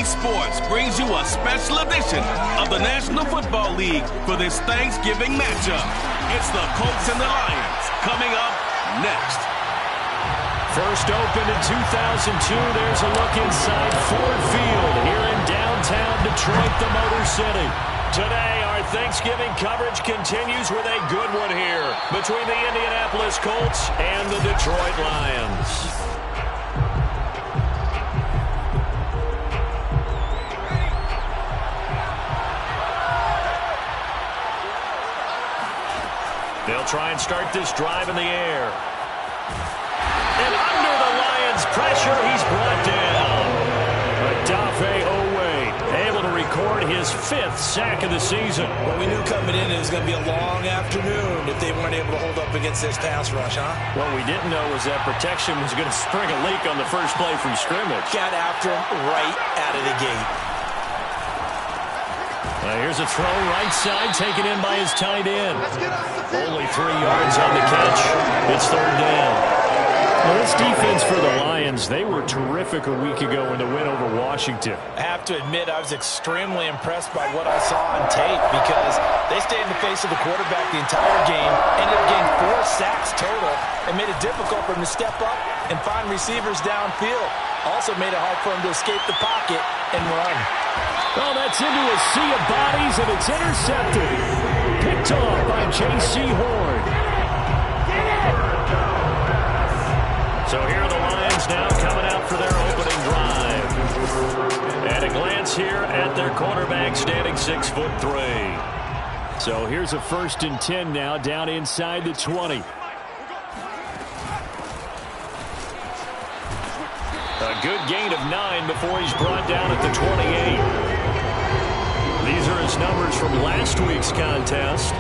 Sports brings you a special edition of the National Football League for this Thanksgiving matchup. It's the Colts and the Lions coming up next. First opened in 2002, there's a look inside Ford Field here in downtown Detroit, the Motor City. Today, our Thanksgiving coverage continues with a good one here between the Indianapolis Colts and the Detroit Lions. They'll try and start this drive in the air. And under the Lions' pressure, he's brought down. Odafe Oweh able to record his 5th sack of the season. Well, we knew coming in it was going to be a long afternoon if they weren't able to hold up against this pass rush, huh? What we didn't know was that protection was going to spring a leak on the first play from scrimmage. Got after him right out of the gate. Here's a throw right side, taken in by his tight end. Only 3 yards on the catch. It's 3rd down. Well, this defense for the Lions, they were terrific a week ago in the win over Washington. I have to admit, I was extremely impressed by what I saw on tape because they stayed in the face of the quarterback the entire game, ended up getting 4 sacks total, and made it difficult for him to step up and find receivers downfield. Also made it hard for him to escape the pocket and run. Oh, that's into a sea of bodies, and it's intercepted. Picked off by J.C. Horn. So here are the Lions now coming out for their opening drive. And a glance here at their quarterback standing 6'3". So here's a 1st and 10 now down inside the 20. A good gain of 9 before he's brought down at the 28. These are his numbers from last week's contest.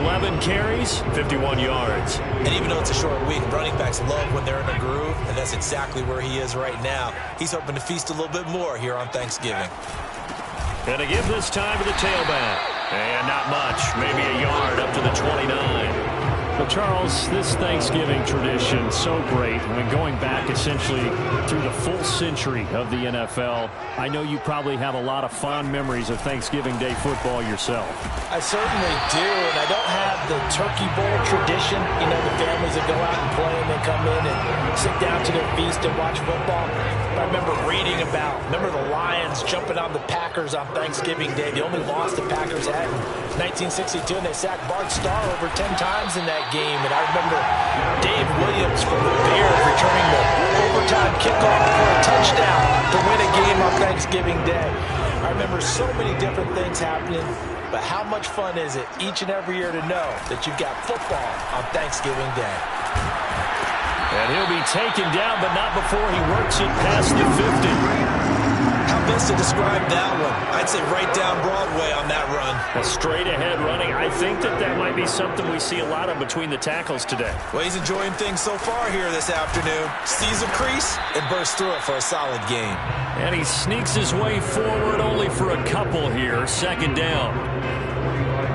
11 carries, 51 yards. And even though it's a short week, running backs love when they're in a groove, and that's exactly where he is right now. He's hoping to feast a little bit more here on Thanksgiving. And to give this time to the tailback. And not much, maybe a yard up to the 29. Well, Charles, this Thanksgiving tradition, so great. I mean, going back essentially through the full century of the NFL, I know you probably have a lot of fond memories of Thanksgiving Day football yourself. I certainly do, and I don't have the Turkey Bowl tradition. You know, the families that go out and play and they come in and sit down to their feast and watch football. But I remember reading remember the Lions jumping on the Packers on Thanksgiving Day. The only loss the Packers had in 1962, and they sacked Bart Starr over 10 times in that game. And I remember Dave Williams from the Bears returning the overtime kickoff for a touchdown to win a game on Thanksgiving Day. I remember so many different things happening, but how much fun is it each and every year to know that you've got football on Thanksgiving Day? And he'll be taken down, but not before he works it past the 50. How best to describe that one? I'd say right down Broadway on that run. A straight ahead running. I think that might be something we see a lot of between the tackles today. Well, he's enjoying things so far here this afternoon. Sees a crease and bursts through it for a solid game. And he sneaks his way forward only for a couple here. 2nd down.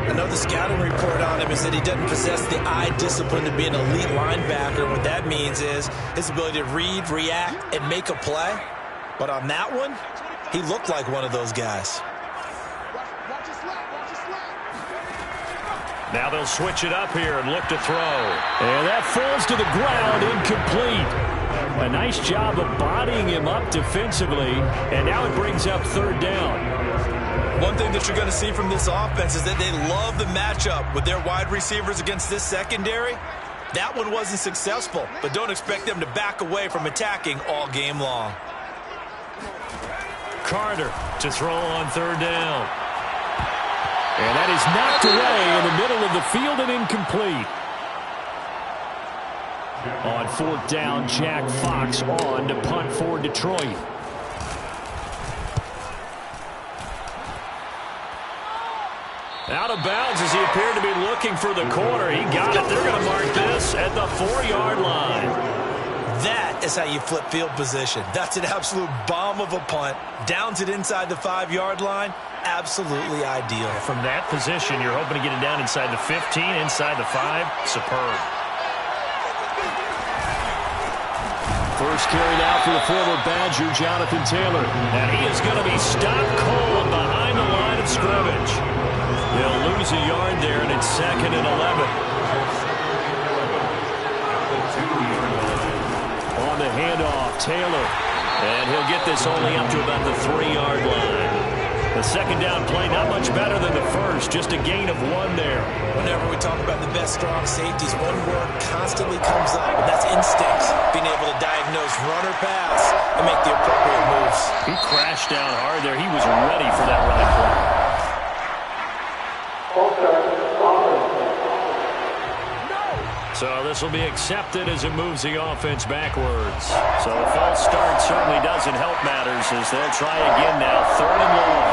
I know the scouting report on him is that he doesn't possess the eye discipline to be an elite linebacker. What that means is his ability to read, react, and make a play. But on that one, he looked like one of those guys. Now they'll switch it up here and look to throw. And that falls to the ground, incomplete. A nice job of bodying him up defensively, and now it brings up 3rd down. One thing that you're going to see from this offense is that they love the matchup with their wide receivers against this secondary. That one wasn't successful, but don't expect them to back away from attacking all game long. Carter to throw on third down. And that is knocked away in the middle of the field and incomplete. On fourth down, Jack Fox on to punt for Detroit. Out of bounds as he appeared to be looking for the corner. He got it. They're going to mark this at the 4-yard line. That is how you flip field position. That's an absolute bomb of a punt. Downs it inside the 5-yard line. Absolutely ideal. From that position, you're hoping to get it down inside the 15, inside the 5. Superb. First carry now for the former Badger, Jonathan Taylor. And he is going to be stopped cold behind the line of scrimmage. He'll lose a yard there, and it's 2nd and 11. On the handoff, Taylor. And he'll get this only up to about the 3-yard line. The second down play, not much better than the first, just a gain of 1 there. Whenever we talk about the best strong safeties, one word constantly comes up, and that's instincts. Being able to diagnose run or pass and make the appropriate moves. He crashed down hard there. He was ready for that running play. So this will be accepted as it moves the offense backwards. So a false start certainly doesn't help matters as they'll try again now. 3rd and long.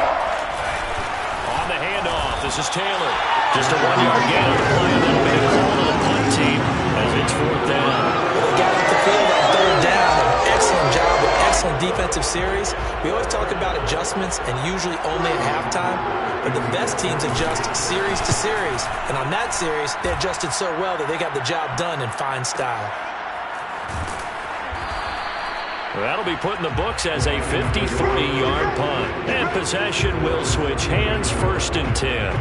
On the handoff, this is Taylor. Just a 1-yard gain on the play, and that'll be the call to the punt team as it's 4th down. They got off the field on 3rd down. Excellent job with excellent defensive series. We always talk about adjustments and usually only at halftime. But the best teams adjust series to series. And on that series, they adjusted so well that they got the job done in fine style. That'll be put in the books as a 53-yard punt. And possession will switch hands, 1st and 10.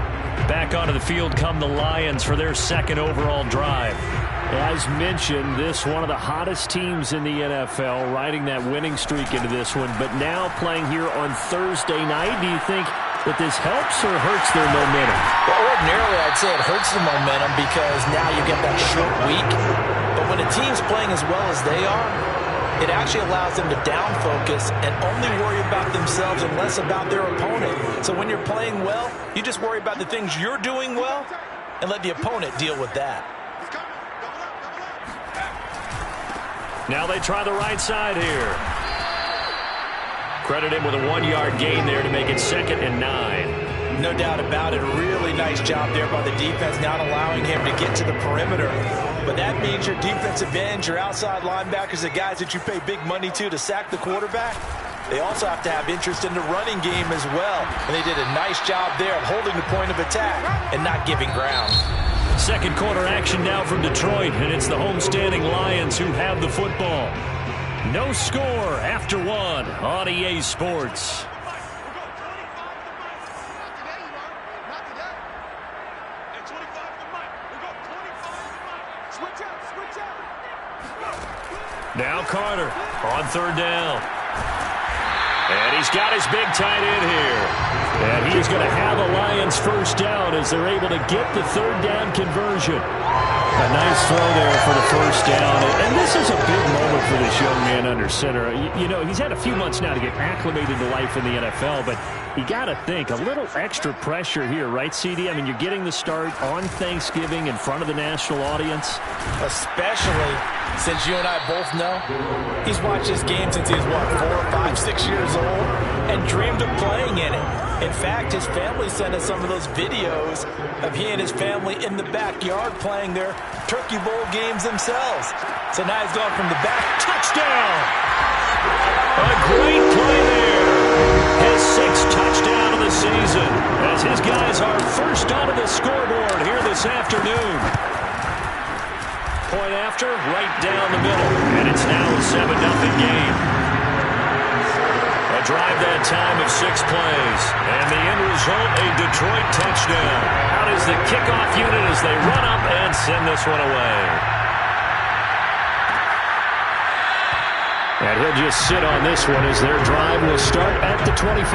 Back onto the field come the Lions for their 2nd overall drive. As mentioned, this one of the hottest teams in the NFL, riding that winning streak into this one, but now playing here on Thursday night. Do you think that this helps or hurts their momentum? Well, ordinarily, I'd say it hurts the momentum because now you get that short week. But when a team's playing as well as they are, it actually allows them to down focus and only worry about themselves and less about their opponent. So when you're playing well, you just worry about the things you're doing well and let the opponent deal with that. Now they try the right side here. Credit him with a 1-yard gain there to make it 2nd and 9. No doubt about it. Really nice job there by the defense, not allowing him to get to the perimeter. But that means your defensive ends, your outside linebackers, the guys that you pay big money to sack the quarterback, they also have to have interest in the running game as well. And they did a nice job there of holding the point of attack and not giving ground. Second quarter action now from Detroit, and it's the homestanding Lions who have the football. No score after 1 on EA Sports. Now Carter on 3rd down. And he's got his big tight end here. And he's going to have a Lions 1st down as they're able to get the 3rd down conversion. A nice throw there for the 1st down. And this is a big moment for this young man under center. You know, he's had a few months now to get acclimated to life in the NFL, but you got to think a little extra pressure here, right, CD? I mean, you're getting the start on Thanksgiving in front of the national audience. Especially since you and I both know he's watched this game since he was, 4, 5, 6 years old and dreamed of playing in it. In fact, his family sent us some of those videos of he and his family in the backyard playing their Turkey Bowl games themselves. So now he's gone from the back. Touchdown! A great play there. His 6th touchdown of the season as his guys are first onto the scoreboard here this afternoon. Point after, right down the middle. And it's now a 7-0 game. A drive that time of 6 plays. And the end result, a Detroit touchdown. Out is the kickoff unit as they run up and send this one away. And he'll just sit on this one as their drive will start at the 25.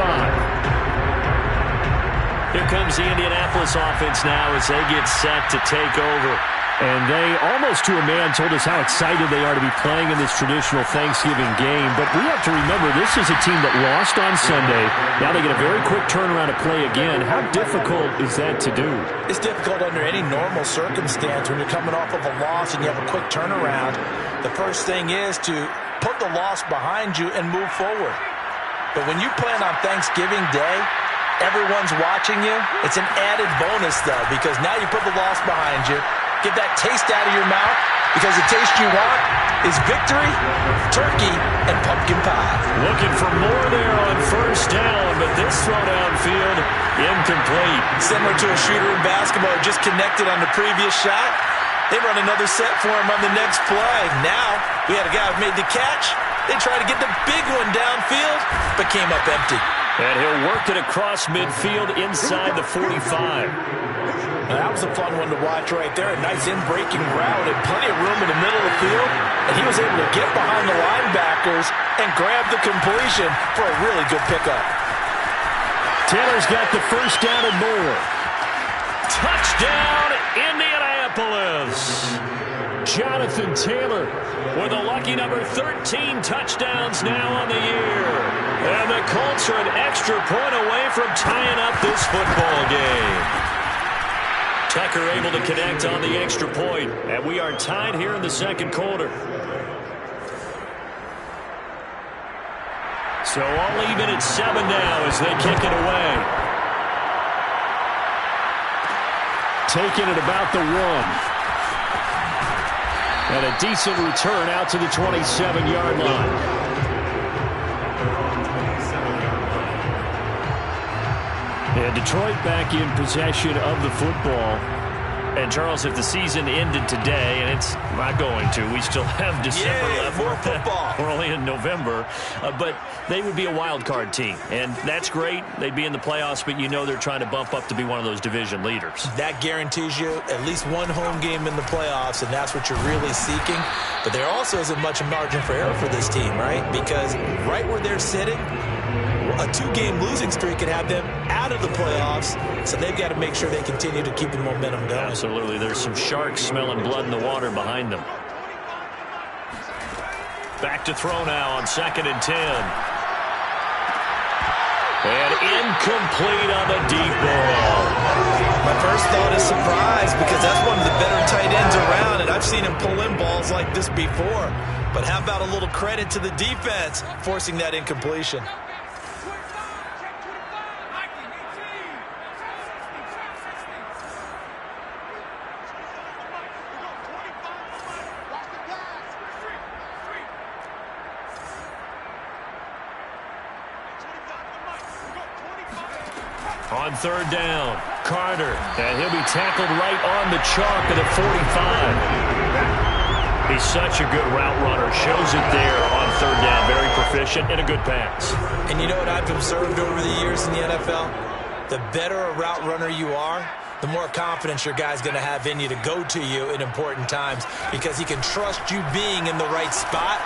Here comes the Indianapolis offense now as they get set to take over. And they, almost to a man, told us how excited they are to be playing in this traditional Thanksgiving game. But we have to remember, this is a team that lost on Sunday. Now they get a very quick turnaround to play again. How difficult is that to do? It's difficult under any normal circumstance when you're coming off of a loss and you have a quick turnaround. The first thing is to put the loss behind you and move forward. But when you plan on Thanksgiving Day, everyone's watching you. It's an added bonus, though, because now you put the loss behind you. Get that taste out of your mouth, because the taste you want is victory, turkey, and pumpkin pie. Looking for more there on first down, but this throw downfield incomplete. Similar to a shooter in basketball, just connected on the previous shot. They run another set for him on the next play. Now, we had a guy who made the catch. They tried to get the big one downfield, but came up empty. And he'll work it across midfield inside the 45. Now, that was a fun one to watch right there. A nice in-breaking route and plenty of room in the middle of the field. And he was able to get behind the linebackers and grab the completion for a really good pickup. Taylor's got the first down and more. Touchdown, Indianapolis. Jonathan Taylor with a lucky number 13 touchdowns now on the year. And the Colts are an extra point away from tying up this football game. Tucker able to connect on the extra point, and we are tied here in the second quarter. So all even at 7 now as they kick it away. Taking it about the 1. And a decent return out to the 27-yard line. And Detroit back in possession of the football. And, Charles, if the season ended today, and it's not going to, we still have December left. More football. We're only in November. But they would be a wild card team. And that's great. They'd be in the playoffs, but you know they're trying to bump up to be one of those division leaders. That guarantees you at least one home game in the playoffs, and that's what you're really seeking. But there also isn't much margin for error for this team, right? Because right where they're sitting, a 2-game losing streak could have them out of the playoffs, so they've got to make sure they continue to keep the momentum going. Absolutely. There's some sharks smelling blood in the water behind them. Back to throw now on 2nd and 10. And incomplete on the deep ball. My first thought is surprise, because that's one of the better tight ends around, and I've seen him pull in balls like this before. But how about a little credit to the defense forcing that incompletion? On 3rd down, Carter, and he'll be tackled right on the chalk at the 45. He's such a good route runner. Shows it there on 3rd down. Very proficient and a good pass. And you know what I've observed over the years in the NFL? The better a route runner you are, the more confidence your guy's going to have in you to go to you in important times, because he can trust you being in the right spot,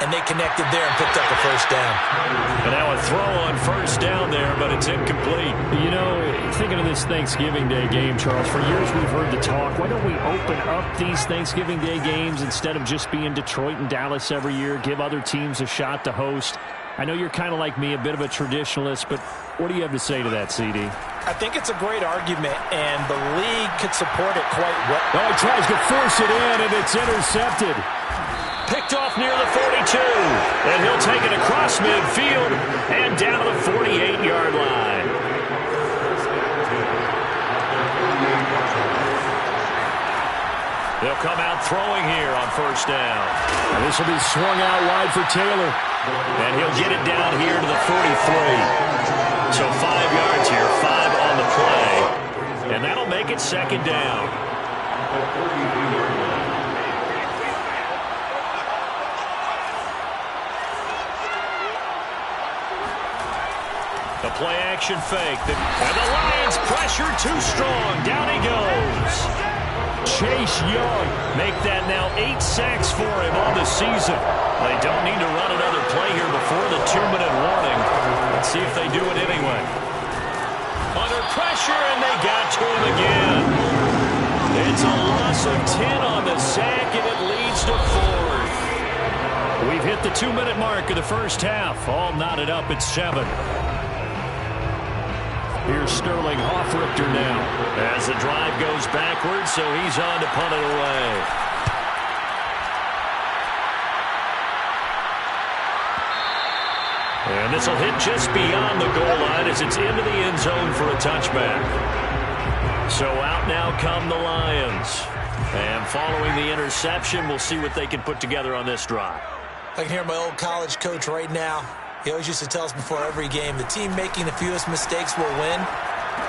and they connected there and picked up a first down. And now a throw on 1st down there, but it's incomplete. You know, thinking of this Thanksgiving Day game, Charles, for years we've heard the talk, why don't we open up these Thanksgiving Day games instead of just being Detroit and Dallas every year, give other teams a shot to host? I know you're kind of like me, a bit of a traditionalist, but what do you have to say to that, CD? I think it's a great argument, and the league could support it quite well. Oh, he tries to force it in, and it's intercepted. Picked off near the 42, and he'll take it across midfield and down to the 48-yard line. They'll come out throwing here on 1st down. And this will be swung out wide for Taylor. And he'll get it down here to the 43. So 5 yards here, 5 on the play. And that'll make it 2nd down. The play action fake. And the Lions pressure too strong. Down he goes. Chase Young make that now 8 sacks for him on the season. They don't need to run another play here before the 2-minute warning. Let's see if they do it anyway. Under pressure, and they got to him again. It's a loss of 10 on the sack, and it leads to 4th. We've hit the 2-minute mark of the first half. All knotted up at 7. Here's Sterling Hoffrichter now as the drive goes backwards, so he's on to punt it away. And this will hit just beyond the goal line as it's into the end zone for a touchback. So out now come the Lions. And following the interception, we'll see what they can put together on this drive. I can hear my old college coach right now. He always used to tell us before every game, the team making the fewest mistakes will win.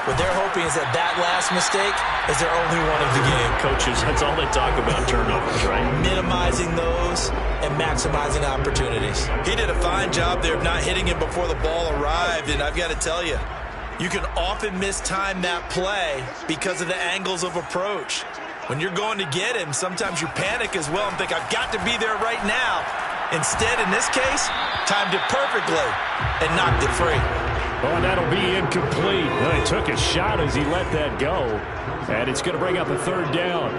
What they're hoping is that that last mistake is their only one of the game. Coaches, that's all they talk about, turnovers, right? Minimizing those and maximizing opportunities. He did a fine job there of not hitting him before the ball arrived, and I've got to tell you, you can often mistime that play because of the angles of approach. When you're going to get him, sometimes you panic as well and think, I've got to be there right now. Instead, in this case, timed it perfectly and knocked it free. Oh, and that'll be incomplete. Well, he took a shot as he let that go. And it's going to bring up a 3rd down.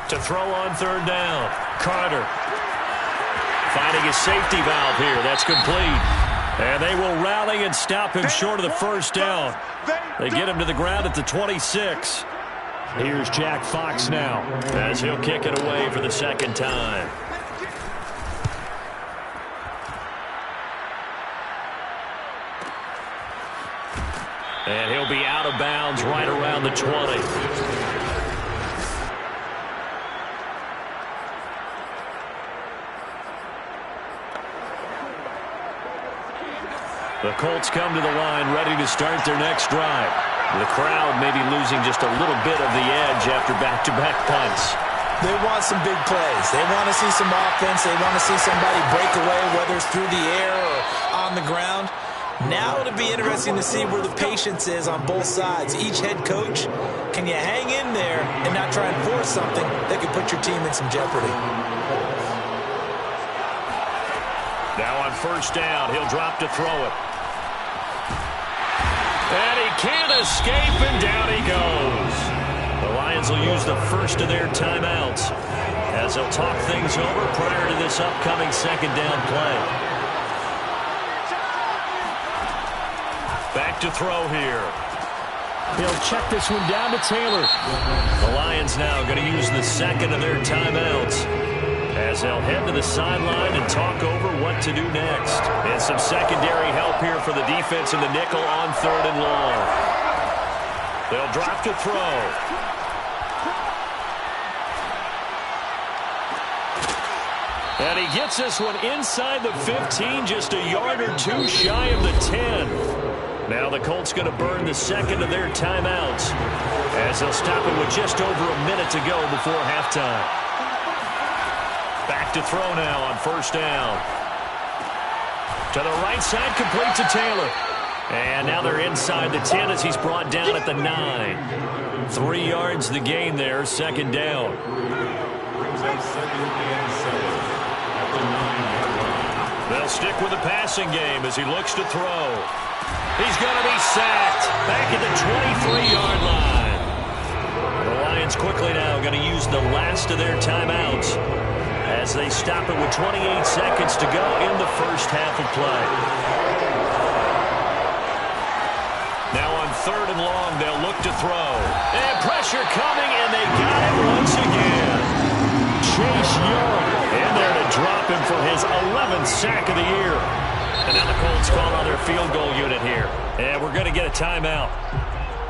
To throw on 3rd down. Carter finding his safety valve here. That's complete. And they will rally and stop him short of the 1st down. They get him to the ground at the 26. Here's Jack Fox now as he'll kick it away for the 2nd time. And he'll be out of bounds right around the 20. The Colts come to the line ready to start their next drive. The crowd may be losing just a little bit of the edge after back-to-back punts. They want some big plays. They want to see some offense. They want to see somebody break away, whether it's through the air or on the ground. Now it'll be interesting to see where the patience is on both sides. Each head coach, can you hang in there and not try and force something that could put your team in some jeopardy? Now on 1st down, he'll drop to throw it. And he can't escape, and down he goes. The Lions will use the first of their timeouts as they'll talk things over prior to this upcoming 2nd down play. Back to throw here. He'll check this one down to Taylor. The Lions now going to use the 2nd of their timeouts as they'll head to the sideline and talk over what to do next. And some secondary help here for the defense in the nickel on 3rd and long. They'll drop to throw. And he gets this one inside the 15, just a yard or 2 shy of the 10. Now the Colts going to burn the 2nd of their timeouts as they'll stop it with just over a minute to go before halftime. Back to throw now on 1st down. To the right side, complete to Taylor. And now they're inside the 10 as he's brought down at the 9. 3 yards the gain there, 2nd down. They'll stick with the passing game as he looks to throw. He's going to be sacked back at the 23-yard line. The Lions quickly now going to use the last of their timeouts as they stop it with 28 seconds to go in the first half of play. Now on 3rd and long, they'll look to throw. And pressure coming, and they got it once again. Chase Young in there to drop him for his 11th sack of the year. And now the Colts call on their field goal unit here. And we're going to get a timeout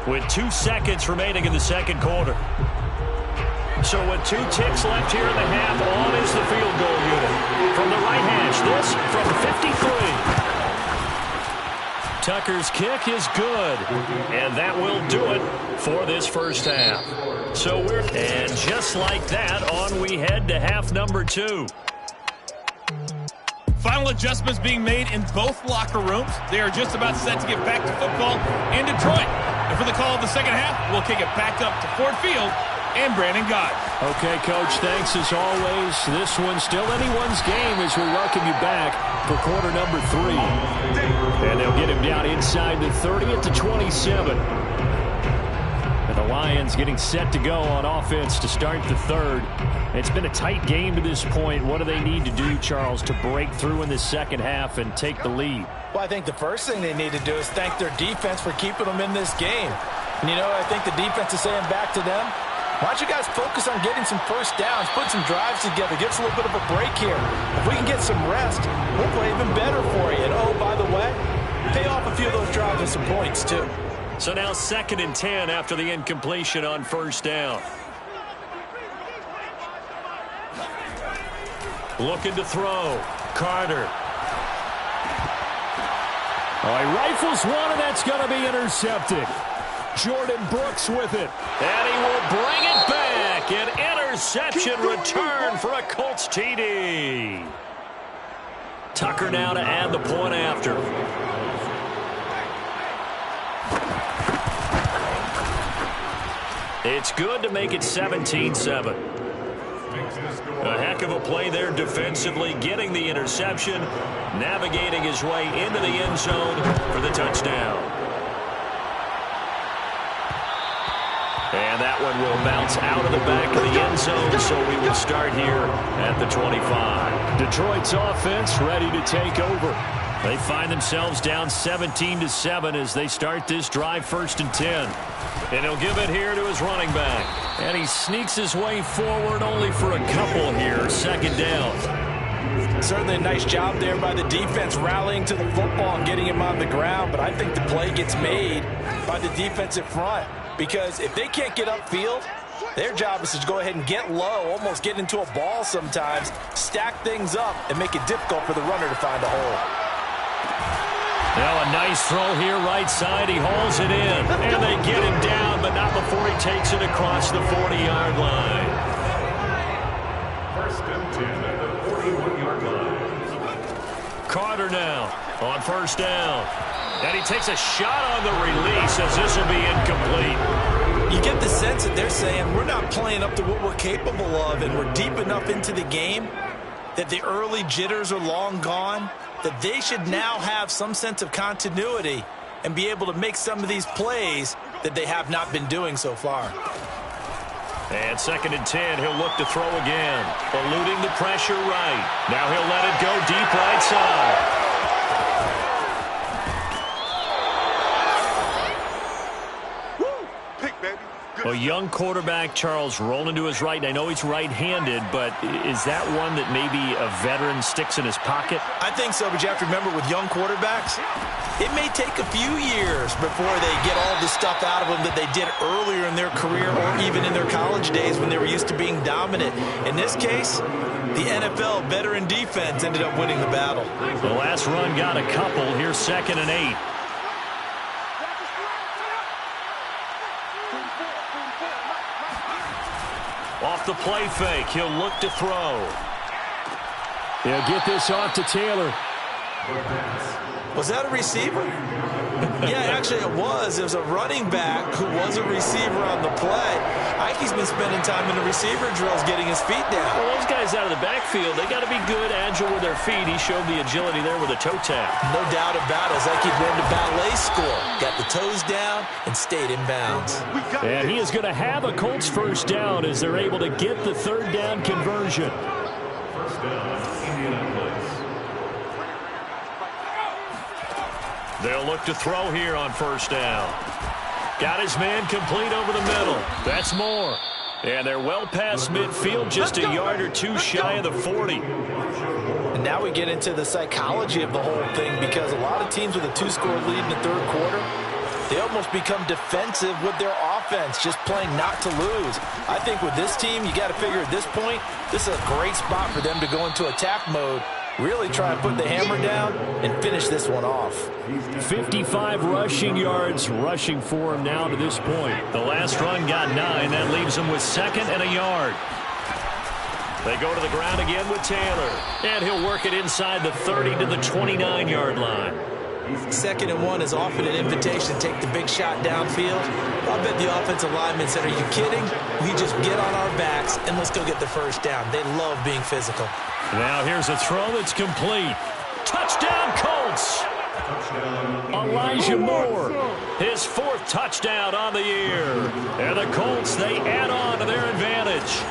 with 2 seconds remaining in the 2nd quarter. So with 2 ticks left here in the half, on is the field goal unit. From the right hash, this from 53. Tucker's kick is good. And that will do it for this first half. So and just like that, on we head to half number 2. Final adjustments being made in both locker rooms. They are just about set to get back to football in Detroit. And for the call of the second half, we'll kick it back up to Ford Field and Brandon Gott. Okay, Coach, thanks as always. This one's still anyone's game as we welcome you back for quarter number 3. And they'll get him down inside the 30 at the 27. And the Lions getting set to go on offense to start the third. It's been a tight game to this point. What do they need to do, Charles, to break through in the second half and take the lead? Well, I think the first thing they need to do is thank their defense for keeping them in this game. And, I think the defense is saying back to them, why don't you guys focus on getting some first downs, put some drives together, give us a little bit of a break here. If we can get some rest, we'll play even better for you. And, oh, by the way, pay off a few of those drives with some points, too. So now 2nd and 10 after the incompletion on first down. Looking to throw. Carter. Oh, he rifles one, and that's going to be intercepted. Jordan Brooks with it. And he will bring it back. An interception return for a Colts TD. Tucker now to add the point after. It's good to make it 17-7. A heck of a play there defensively, getting the interception, navigating his way into the end zone for the touchdown. And that one will bounce out of the back of the end zone, so we will start here at the 25. Detroit's offense ready to take over. They find themselves down 17-7 as they start this drive 1st and 10. And he'll give it here to his running back. And he sneaks his way forward only for a couple here. 2nd down. Certainly a nice job there by the defense rallying to the football and getting him on the ground. But I think the play gets made by the defensive front. Because if they can't get upfield, their job is to go ahead and get low, almost get into a ball sometimes, stack things up, and make it difficult for the runner to find a hole. Now a nice throw here right side. He hauls it in. And they get him down, but not before he takes it across the 40-yard line. 1st and 10 at the 41-yard line. Carter now on 1st down. And he takes a shot on the release as this will be incomplete. You get the sense that they're saying we're not playing up to what we're capable of, and we're deep enough into the game that the early jitters are long gone, that they should now have some sense of continuity and be able to make some of these plays that they have not been doing so far. And 2nd and 10, he'll look to throw again. Eluding the pressure right. Now he'll let it go deep right side. A young quarterback, Charles, rolling to his right. And I know he's right-handed, but is that one that maybe a veteran sticks in his pocket? I think so, but you have to remember with young quarterbacks, it may take a few years before they get all the stuff out of them that they did earlier in their career or even in their college days when they were used to being dominant. In this case, the NFL veteran defense ended up winning the battle. The last run got a couple. Here's 2nd and 8. Off the play fake, he'll look to throw. He'll get this off to Taylor. Was that a receiver? Yeah, actually it was. It was a running back who was a receiver on the play. Ikey's been spending time in the receiver drills getting his feet down. Well, those guys out of the backfield, they got to be good, agile with their feet. He showed the agility there with a toe tap. No doubt about it. It's like he'd been to ballet school. Got the toes down and stayed in bounds. And he is going to have a Colts 1st down as they're able to get the 3rd down conversion. 1st down, Indianapolis. They'll look to throw here on 1st down. Got his man complete over the middle. That's more. And they're well past midfield, just a yard or two shy of the 40. And now we get into the psychology of the whole thing, because a lot of teams with a 2-score lead in the 3rd quarter, they almost become defensive with their offense, just playing not to lose. I think with this team, you got to figure at this point, this is a great spot for them to go into attack mode, really try and put the hammer down and finish this one off. 55 rushing yards rushing for him now to this point. The last run got 9. That leaves him with 2nd and a yard. They go to the ground again with Taylor. And he'll work it inside the 30 to the 29-yard line. 2nd and 1 is often an invitation to take the big shot downfield. I bet the offensive lineman said, are you kidding? We just get on our backs and let's go get the first down. They love being physical. Now here's a throw that's complete. Touchdown, Colts! Elijah Moore, his 4th touchdown on the year. And the Colts, they add on to their advantage.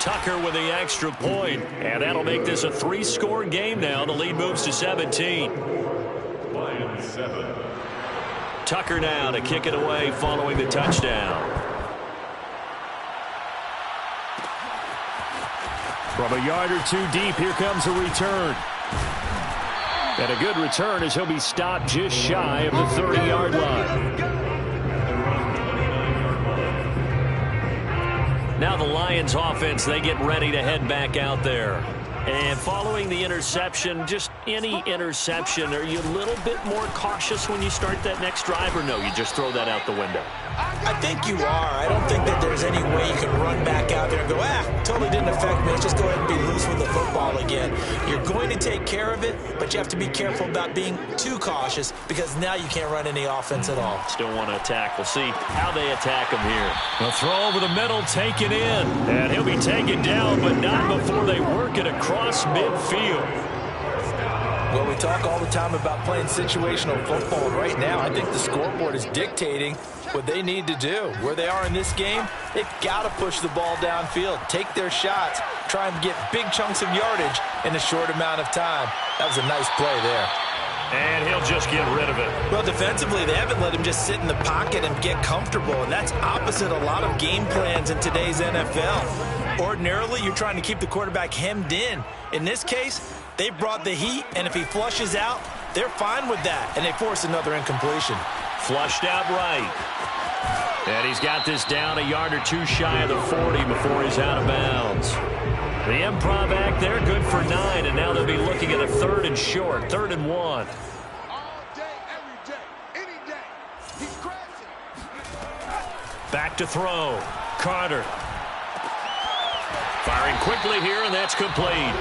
Tucker with the extra point, and that'll make this a 3-score game now. The lead moves to 17. Lions 7. Tucker now to kick it away following the touchdown. From a yard or 2 deep, here comes a return. And a good return as he'll be stopped just shy of the 30-yard line. Now the Lions offense, they get ready to head back out there. And following the interception, just any interception, are you a little bit more cautious when you start that next drive, or no, you just throw that out the window? I think you are. I don't think that there's any way you can run back out there and go, totally didn't affect me. Let's just go ahead and be loose with the football again. You're going to take care of it, but you have to be careful about being too cautious because now you can't run any offense at all. Still want to attack. We'll see how they attack him here. The throw over the middle, taken in. And he'll be taken down, but not before they work it across midfield. Well, we talk all the time about playing situational football. Right now, I think the scoreboard is dictating what they need to do. Where they are in this game, they've got to push the ball downfield, take their shots, try and get big chunks of yardage in a short amount of time. That was a nice play there. And he'll just get rid of it. Well, defensively, they haven't let him just sit in the pocket and get comfortable, and that's opposite a lot of game plans in today's NFL. Ordinarily, you're trying to keep the quarterback hemmed in. In this case, they brought the heat, and if he flushes out, they're fine with that, and they force another incompletion. Flushed out right. And he's got this down a yard or 2 shy of the 40 before he's out of bounds. The improv act there, good for 9, and now they'll be looking at a 3rd and short, 3rd and 1. All day, every day, any day. He's crazy. Back to throw. Carter. Firing quickly here, and that's complete.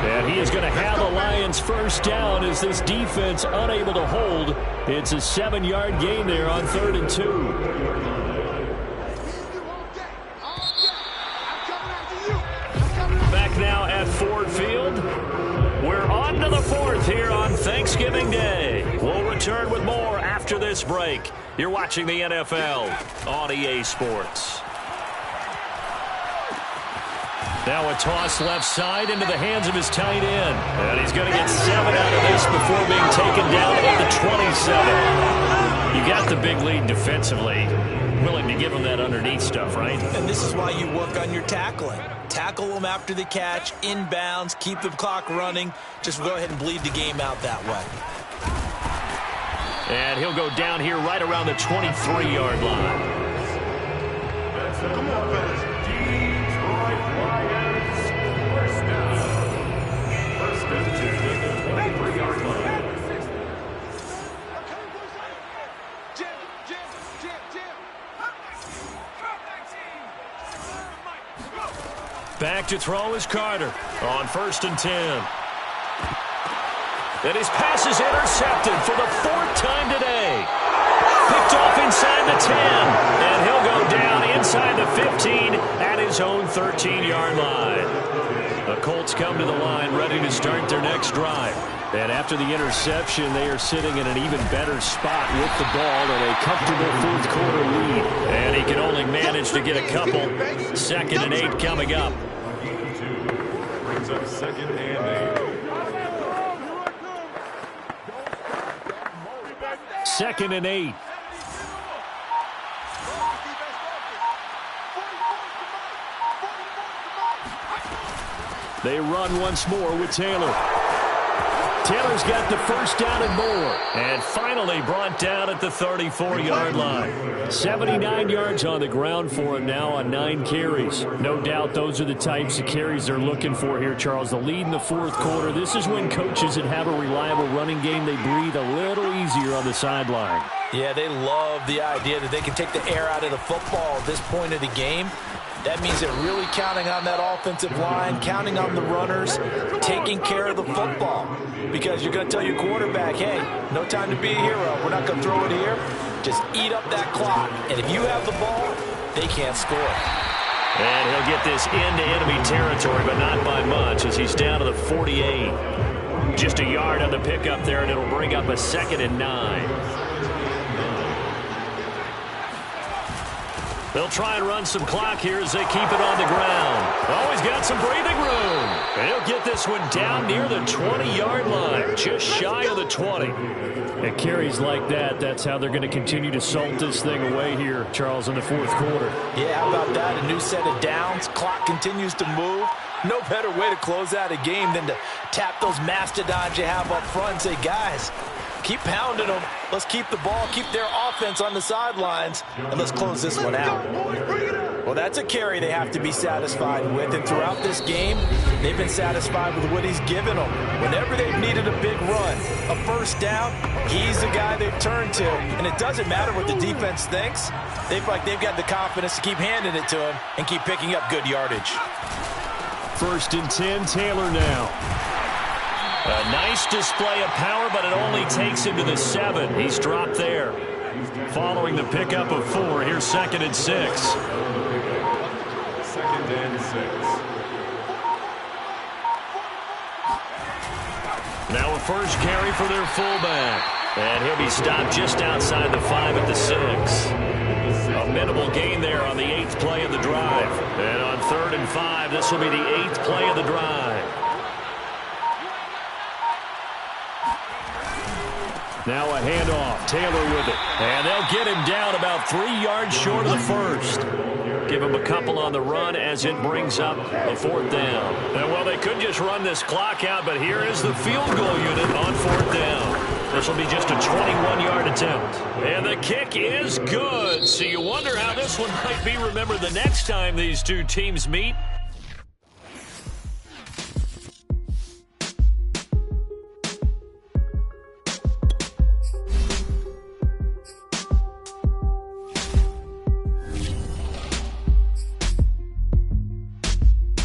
And he is going to have a Lions first down as this defense unable to hold. It's a 7-yard gain there on 3rd and 2. Back now at Ford Field. We're on to the 4th here on Thanksgiving Day. We'll return with more after this break. You're watching the NFL on EA Sports. Now a toss left side into the hands of his tight end. And he's going to get 7 out of this before being taken down at the 27. You got the big lead defensively. Willing to give him that underneath stuff, right? And this is why you work on your tackling. Tackle them after the catch, inbounds, keep the clock running. Just go ahead and bleed the game out that way. And he'll go down here right around the 23-yard line. Come on, fellas. Detroit Lions, first down. First and 10 at the 23-yard line. Back to throw is Carter on 1st and 10. And his pass is intercepted for the 4th time today. Picked off inside the 10. And he'll go down inside the 15 at his own 13-yard line. The Colts come to the line ready to start their next drive. And after the interception, they are sitting in an even better spot with the ball in a comfortable 4th quarter lead. And he can only manage to get a couple. 2nd and 8 coming up. Brings up 2nd and 8. 2nd and 8. They run once more with Taylor. Taylor's got the first down and more. And finally brought down at the 34-yard line. 79 yards on the ground for him now on 9 carries. No doubt those are the types of carries they're looking for here, Charles. The lead in the 4th quarter. This is when coaches that have a reliable running game, they breathe a little easier on the sideline. Yeah, they love the idea that they can take the air out of the football at this point of the game. That means they're really counting on that offensive line, counting on the runners, taking care of the football. Because you're going to tell your quarterback, hey, no time to be a hero. We're not going to throw it here. Just eat up that clock. And if you have the ball, they can't score. And he'll get this into enemy territory, but not by much as he's down to the 48. Just a yard on the pickup there, and it'll bring up a 2nd and 9. They'll try and run some clock here as they keep it on the ground. Oh, he's got some breathing room. And he'll get this one down near the 20-yard line, just shy of the 20. At carries like that, that's how they're going to continue to salt this thing away here, Charles, in the 4th quarter. Yeah, how about that? A new set of downs. Clock continues to move. No better way to close out a game than to tap those mastodons you have up front and say, guys, keep pounding them. Let's keep the ball, keep their offense on the sidelines, and let's close this one out. Well, that's a carry they have to be satisfied with, and throughout this game, they've been satisfied with what he's given them. Whenever they've needed a big run, a first down, he's the guy they've turned to, and it doesn't matter what the defense thinks. They've got the confidence to keep handing it to him and keep picking up good yardage. 1st and 10, Taylor now. A nice display of power, but it only takes him to the 7. He's dropped there. Following the pickup of 4, here's 2nd and 6. 2nd and 6. Now a first carry for their fullback. And he'll be stopped just outside the 5 at the 6. A minimal gain there on the 8th play of the drive. And on 3rd and 5, this will be the 8th play of the drive. Now a handoff. Taylor with it. And they'll get him down about 3 yards short of the 1st. Give him a couple on the run as it brings up a 4th down. And, well, they could just run this clock out, but here is the field goal unit on 4th down. This will be just a 21-yard attempt. And the kick is good. So you wonder how this one might be remembered the next time these two teams meet.